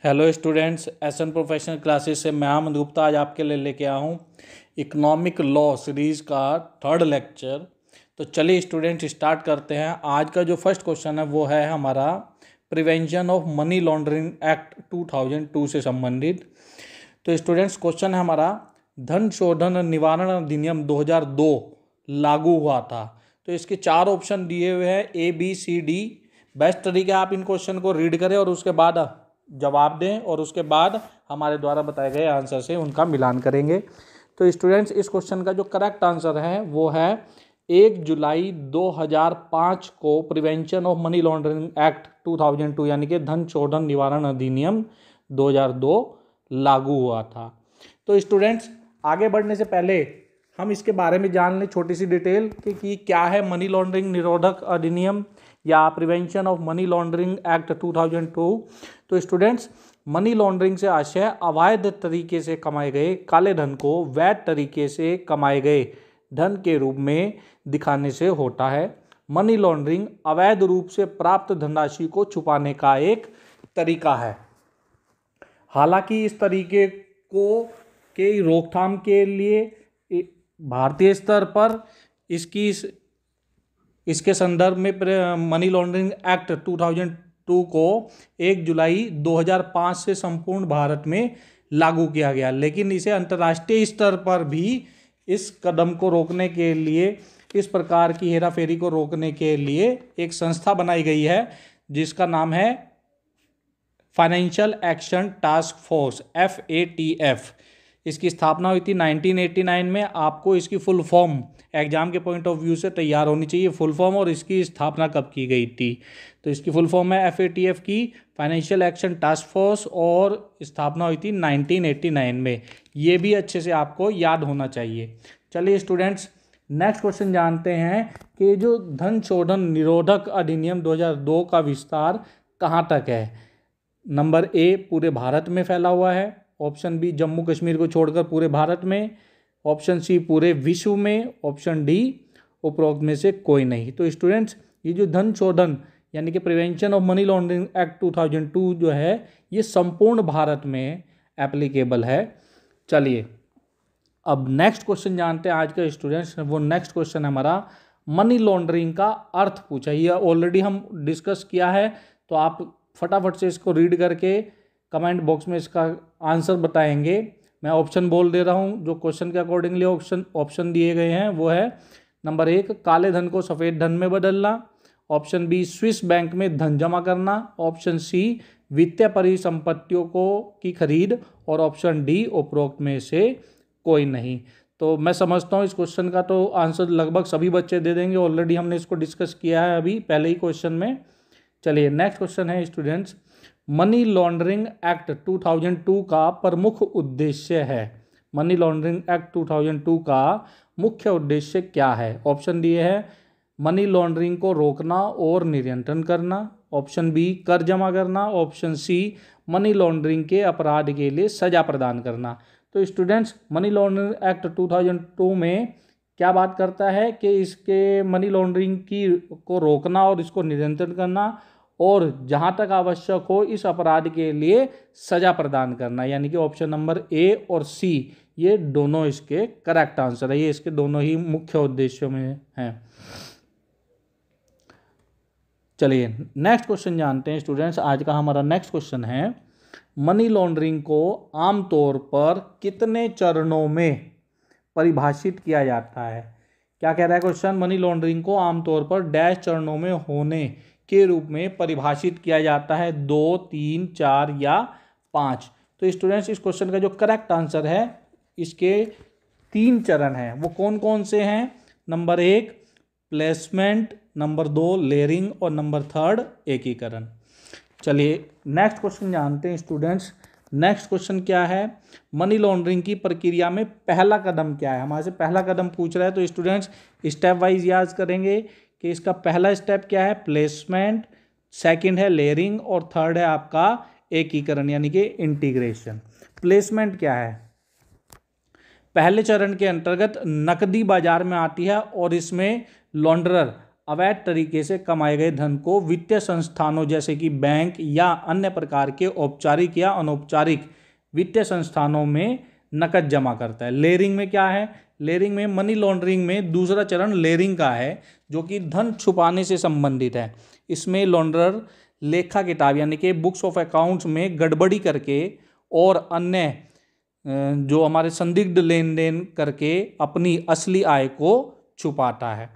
Hello students, SN professional classes से मैं अमन गुप्ता आज आपके लिए लेके आया हूँ इकोनॉमिक लॉ सीरीज़ का थर्ड लेक्चर। तो चलिए स्टूडेंट्स स्टार्ट करते हैं। आज का जो फर्स्ट क्वेश्चन है वो है हमारा prevention of money laundering act 2002 से संबंधित। तो स्टूडेंट्स क्वेश्चन है हमारा, धन शोधन निवारण अधिनियम 2002 लागू हुआ था। तो इसके चार ऑप्शन दिए हुए हैं ABCD। बेस्ट तरीका आप इन क्वेश्चन को रीड करें और उसके बाद जवाब दें और उसके बाद हमारे द्वारा बताए गए आंसर से उनका मिलान करेंगे। तो स्टूडेंट्स इस क्वेश्चन का जो करेक्ट आंसर है वो है 1 जुलाई 2005 को prevention of money laundering act 2002 यानी कि धन शोधन निवारण अधिनियम 2002 लागू हुआ था। तो स्टूडेंट्स आगे बढ़ने से पहले हम इसके बारे में जान लें छोटी सी डिटेल कि क्या है मनी लॉन्ड्रिंग निरोधक अधिनियम या prevention of money laundering act 2002। तो स्टूडेंट्स मनी लॉन्ड्रिंग से आशय अवैध तरीके से कमाए गए काले धन को वैध तरीके से कमाए गए धन के रूप में दिखाने से होता है। मनी लॉन्ड्रिंग अवैध रूप से प्राप्त धनराशि को छुपाने का एक तरीका है। हालांकि इस तरीके को के रोकथाम के लिए भारतीय स्तर पर इसके संदर्भ में मनी लॉन्ड्रिंग एक्ट 2002 को 1 जुलाई 2005 से संपूर्ण भारत में लागू किया गया, लेकिन इसे अंतर्राष्ट्रीय स्तर पर भी इस कदम को रोकने के लिए, इस प्रकार की हेराफेरी को रोकने के लिए एक संस्था बनाई गई है जिसका नाम है financial action task force FATF। इसकी स्थापना हुई थी 1989 में। आपको इसकी फुल फॉर्म एग्जाम के पॉइंट ऑफ व्यू से तैयार होनी चाहिए, फुल फॉर्म और इसकी स्थापना कब की गई थी। तो इसकी फुल फॉर्म है FATF की फाइनेंशियल एक्शन टास्क फोर्स और स्थापना हुई थी 1989 में। ये भी अच्छे से आपको याद होना चाहिए। चलिए स्टूडेंट्स नेक्स्ट क्वेश्चन जानते हैं कि जो धन शोधन निरोधक अधिनियम 2002 का विस्तार कहाँ तक है। नंबर A पूरे भारत में फैला हुआ है, ऑप्शन B जम्मू कश्मीर को छोड़कर पूरे भारत में, ऑप्शन C पूरे विश्व में, ऑप्शन D उपरोक्त में से कोई नहीं। तो स्टूडेंट्स ये जो धन शोधन यानी कि prevention of money laundering act 2002 जो है ये संपूर्ण भारत में एप्लीकेबल है। चलिए अब नेक्स्ट क्वेश्चन जानते हैं आज के स्टूडेंट्स। वो नेक्स्ट क्वेश्चन है हमारा मनी लॉन्ड्रिंग का अर्थ पूछा। ये ऑलरेडी हम डिस्कस किया है, तो आप फटाफट से इसको रीड करके कमेंट बॉक्स में इसका आंसर बताएंगे। मैं ऑप्शन बोल दे रहा हूँ जो क्वेश्चन के अकॉर्डिंगली ऑप्शन दिए गए हैं। वो है नंबर 1 काले धन को सफ़ेद धन में बदलना, ऑप्शन B स्विस बैंक में धन जमा करना, ऑप्शन C वित्तीय परिसंपत्तियों की खरीद और ऑप्शन D उपरोक्त में से कोई नहीं। तो मैं समझता हूँ इस क्वेश्चन का तो आंसर लगभग सभी बच्चे दे देंगे, ऑलरेडी हमने इसको डिस्कस किया है अभी पहले ही क्वेश्चन में। चलिए नेक्स्ट क्वेश्चन है स्टूडेंट्स, मनी लॉन्ड्रिंग एक्ट 2002 का प्रमुख उद्देश्य है। मनी लॉन्ड्रिंग एक्ट 2002 का मुख्य उद्देश्य क्या है। ऑप्शन दिए है मनी लॉन्ड्रिंग को रोकना और नियंत्रण करना, ऑप्शन B कर जमा करना, ऑप्शन C मनी लॉन्ड्रिंग के अपराध के लिए सजा प्रदान करना। तो स्टूडेंट्स मनी लॉन्ड्रिंग एक्ट 2002 में क्या बात करता है कि इसके मनी लॉन्ड्रिंग को रोकना और इसको नियंत्रण करना और जहाँ तक आवश्यक हो इस अपराध के लिए सजा प्रदान करना, यानी कि ऑप्शन नंबर A और C ये दोनों इसके करेक्ट आंसर है। ये इसके दोनों ही मुख्य उद्देश्यों में हैं। चलिए नेक्स्ट क्वेश्चन जानते हैं स्टूडेंट्स। आज का हमारा नेक्स्ट क्वेश्चन है मनी लॉन्ड्रिंग को आमतौर पर कितने चरणों में परिभाषित किया जाता है। क्या कह रहा है क्वेश्चन, मनी लॉन्ड्रिंग को आमतौर पर डैश चरणों में होने के रूप में परिभाषित किया जाता है, 2, 3, 4 या 5। तो स्टूडेंट्स इस क्वेश्चन का जो करेक्ट आंसर है इसके 3 चरण हैं। वो कौन कौन से हैं। नंबर 1 प्लेसमेंट, नंबर 2 लेयरिंग और नंबर 3 एकीकरण। चलिए नेक्स्ट क्वेश्चन जानते हैं स्टूडेंट्स। नेक्स्ट क्वेश्चन क्या है, मनी लॉन्ड्रिंग की प्रक्रिया में पहला कदम क्या है। हमारे से पहला कदम पूछ रहा है, तो स्टूडेंट्स स्टेप वाइज याद करेंगे कि इसका पहला स्टेप क्या है, प्लेसमेंट, सेकंड है लेयरिंग और थर्ड है आपका एकीकरण यानी कि इंटीग्रेशन। प्लेसमेंट क्या है, पहले चरण के अंतर्गत नकदी बाजार में आती है और इसमें लॉन्ड्रर अवैध तरीके से कमाए गए धन को वित्तीय संस्थानों जैसे कि बैंक या अन्य प्रकार के औपचारिक या अनौपचारिक वित्तीय संस्थानों में नकद जमा करता है। लेयरिंग में क्या है? लेयरिंग में मनी लॉन्ड्रिंग में दूसरा चरण लेयरिंग का है, जो कि धन छुपाने से संबंधित है। इसमें लॉन्ड्रर लेखा किताब यानी कि बुक्स ऑफ अकाउंट्स में गड़बड़ी करके और अन्य जो हमारे संदिग्ध लेन देन करके अपनी असली आय को छुपाता है।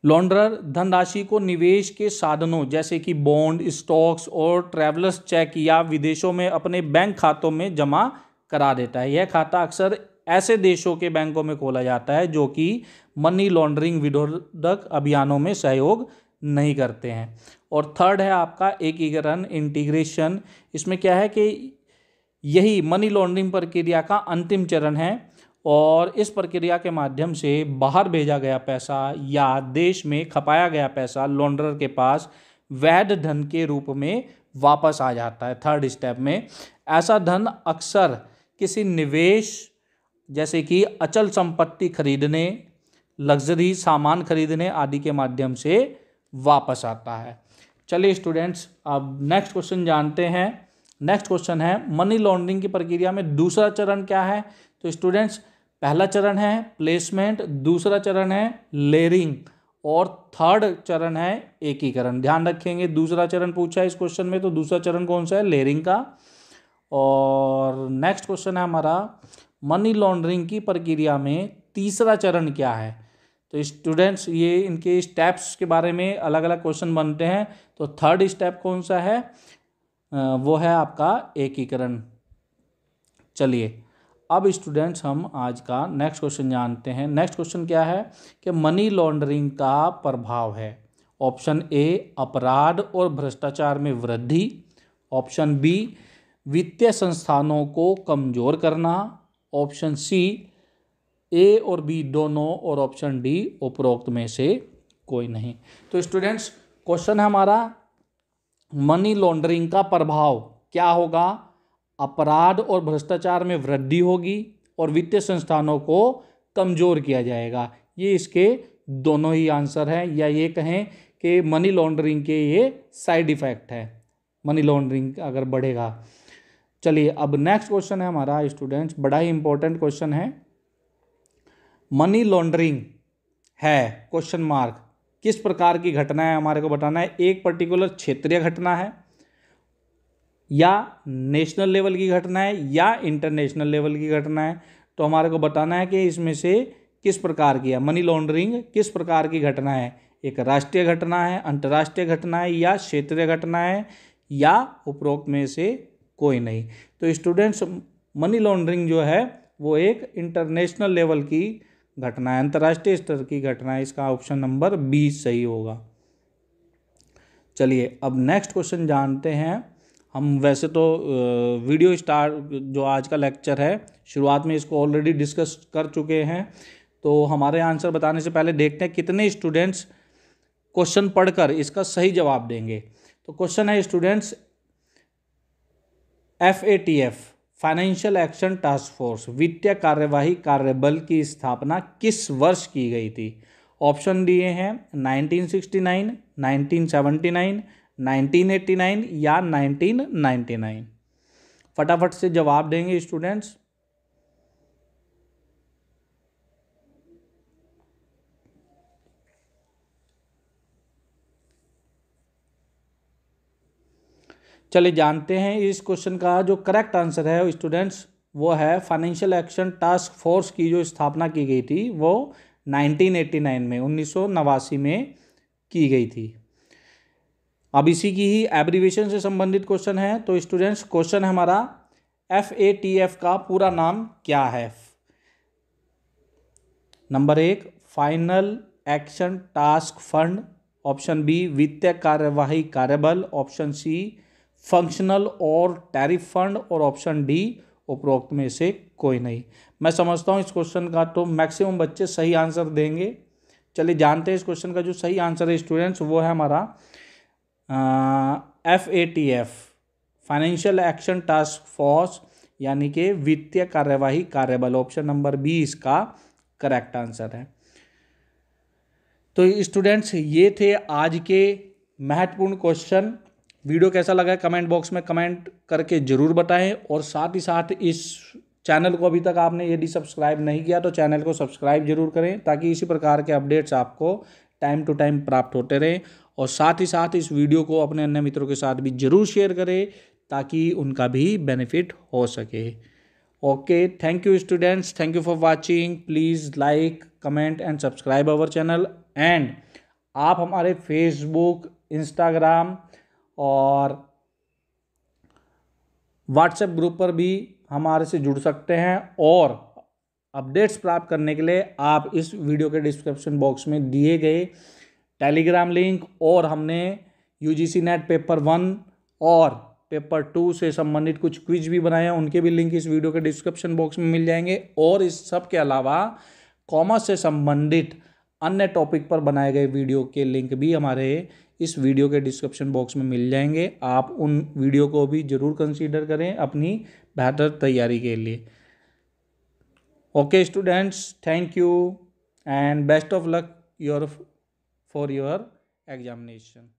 लॉन्ड्रर धनराशि को निवेश के साधनों जैसे कि बॉन्ड, स्टॉक्स और ट्रैवलर्स चेक या विदेशों में अपने बैंक खातों में जमा करा देता है। यह खाता अक्सर ऐसे देशों के बैंकों में खोला जाता है जो कि मनी लॉन्ड्रिंग विरोधक अभियानों में सहयोग नहीं करते हैं। और थर्ड है आपका एकीकरण, इंटीग्रेशन। इसमें क्या है कि यही मनी लॉन्ड्रिंग प्रक्रिया का अंतिम चरण है और इस प्रक्रिया के माध्यम से बाहर भेजा गया पैसा या देश में खपाया गया पैसा लॉन्ड्रर के पास वैध धन के रूप में वापस आ जाता है। थर्ड स्टेप में ऐसा धन अक्सर किसी निवेश जैसे कि अचल संपत्ति खरीदने, लग्जरी सामान खरीदने आदि के माध्यम से वापस आता है। चलिए स्टूडेंट्स, अब नेक्स्ट क्वेश्चन जानते हैं। नेक्स्ट क्वेश्चन है मनी लॉन्ड्रिंग की प्रक्रिया में दूसरा चरण क्या है? तो स्टूडेंट्स, पहला चरण है प्लेसमेंट, दूसरा चरण है लेयरिंग और थर्ड चरण है एकीकरण। ध्यान रखेंगे, दूसरा चरण पूछा है इस क्वेश्चन में, तो दूसरा चरण कौन सा है? लेयरिंग का। और नेक्स्ट क्वेश्चन है हमारा मनी लॉन्ड्रिंग की प्रक्रिया में तीसरा चरण क्या है? तो स्टूडेंट्स, ये इनके स्टेप्स के बारे में अलग अलग क्वेश्चन बनते हैं। तो थर्ड स्टेप कौन सा है? वो है आपका एकीकरण। चलिए अब स्टूडेंट्स हम आज का नेक्स्ट क्वेश्चन जानते हैं। नेक्स्ट क्वेश्चन क्या है कि मनी लॉन्ड्रिंग का प्रभाव है। ऑप्शन ए अपराध और भ्रष्टाचार में वृद्धि, ऑप्शन बी वित्तीय संस्थानों को कमजोर करना, ऑप्शन सी ए और बी दोनों और ऑप्शन डी उपरोक्त में से कोई नहीं। तो स्टूडेंट्स, क्वेश्चन है हमारा मनी लॉन्ड्रिंग का प्रभाव क्या होगा? अपराध और भ्रष्टाचार में वृद्धि होगी और वित्तीय संस्थानों को कमजोर किया जाएगा। ये इसके दोनों ही आंसर है, या ये कहें कि मनी लॉन्ड्रिंग के ये साइड इफेक्ट है, मनी लॉन्ड्रिंग अगर बढ़ेगा। चलिए अब नेक्स्ट क्वेश्चन है हमारा स्टूडेंट्स, बड़ा ही इंपॉर्टेंट क्वेश्चन है। मनी लॉन्ड्रिंग है क्वेश्चन मार्क किस प्रकार की घटना है हमारे को बताना है। एक पर्टिकुलर क्षेत्रीय घटना है, या नेशनल लेवल की घटना है, या इंटरनेशनल लेवल की घटना है। तो हमारे को बताना है कि इसमें से किस प्रकार की है मनी लॉन्ड्रिंग, किस प्रकार की घटना है। एक राष्ट्रीय घटना है, अंतर्राष्ट्रीय घटना है, या क्षेत्रीय घटना है, या उपरोक्त में से कोई नहीं। तो स्टूडेंट्स, मनी लॉन्ड्रिंग जो है वो एक इंटरनेशनल लेवल की घटना है, अंतर्राष्ट्रीय स्तर की घटना है। इसका ऑप्शन नंबर बी सही होगा। चलिए अब नेक्स्ट क्वेश्चन जानते हैं हम। वैसे तो वीडियो स्टार्ट जो आज का लेक्चर है शुरुआत में इसको ऑलरेडी डिस्कस कर चुके हैं, तो हमारे आंसर बताने से पहले देखते हैं कितने स्टूडेंट्स क्वेश्चन पढ़कर इसका सही जवाब देंगे। तो क्वेश्चन है students, FATF financial action task force वित्तीय कार्यवाही कार्यबल की स्थापना किस वर्ष की गई थी? ऑप्शन दिए हैं 1969, 1979, 1989 या 1999। फटाफट से जवाब देंगे स्टूडेंट्स। चलिए जानते हैं इस क्वेश्चन का जो करेक्ट आंसर है स्टूडेंट्स, वो है फाइनेंशियल एक्शन टास्क फोर्स की जो स्थापना की गई थी वो 1989 में 1989 में की गई थी। अब इसी की ही एब्रीविएशन से संबंधित क्वेश्चन है। तो स्टूडेंट्स, क्वेश्चन है हमारा FATF का पूरा नाम क्या है? Number 1 final action task fund, option B वित्तीय कार्यवाही कार्यबल, ऑप्शन सी फंक्शनल और टैरिफ फंड, और ऑप्शन डी उपरोक्त में से कोई नहीं। मैं समझता हूँ इस क्वेश्चन का तो मैक्सिमम बच्चे सही आंसर देंगे। चलिए जानते हैं इस क्वेश्चन का जो सही आंसर है स्टूडेंट्स, वो है हमारा FATF financial action task force यानी कि वित्तीय कार्यवाही कार्यबल। ऑप्शन नंबर बी इसका करेक्ट आंसर है। तो स्टूडेंट्स ये थे आज के महत्वपूर्ण क्वेश्चन। वीडियो कैसा लगा कमेंट बॉक्स में कमेंट करके ज़रूर बताएं, और साथ ही साथ इस चैनल को अभी तक आपने यदि सब्सक्राइब नहीं किया तो चैनल को सब्सक्राइब जरूर करें, ताकि इसी प्रकार के अपडेट्स आपको टाइम टू टाइम प्राप्त होते रहें। और साथ ही साथ इस वीडियो को अपने अन्य मित्रों के साथ भी जरूर शेयर करें, ताकि उनका भी बेनिफिट हो सके। Okay, thank you students, thank you for watching. Please like, comment and subscribe our channel. And आप हमारे फेसबुक, इंस्टाग्राम और व्हाट्सएप ग्रुप पर भी हमारे से जुड़ सकते हैं, और अपडेट्स प्राप्त करने के लिए आप इस वीडियो के डिस्क्रिप्शन बॉक्स में दिए गए टेलीग्राम लिंक, और हमने यूजीसी नेट पेपर 1 और पेपर 2 से संबंधित कुछ क्विज भी बनाए हैं, उनके भी लिंक इस वीडियो के डिस्क्रिप्शन बॉक्स में मिल जाएंगे। और इस सब के अलावा कॉमर्स से संबंधित अन्य टॉपिक पर बनाए गए वीडियो के लिंक भी हमारे इस वीडियो के डिस्क्रिप्शन बॉक्स में मिल जाएंगे। आप उन वीडियो को भी जरूर कंसीडर करें अपनी बेहतर तैयारी के लिए। Okay students, thank you and best of luck for your examination.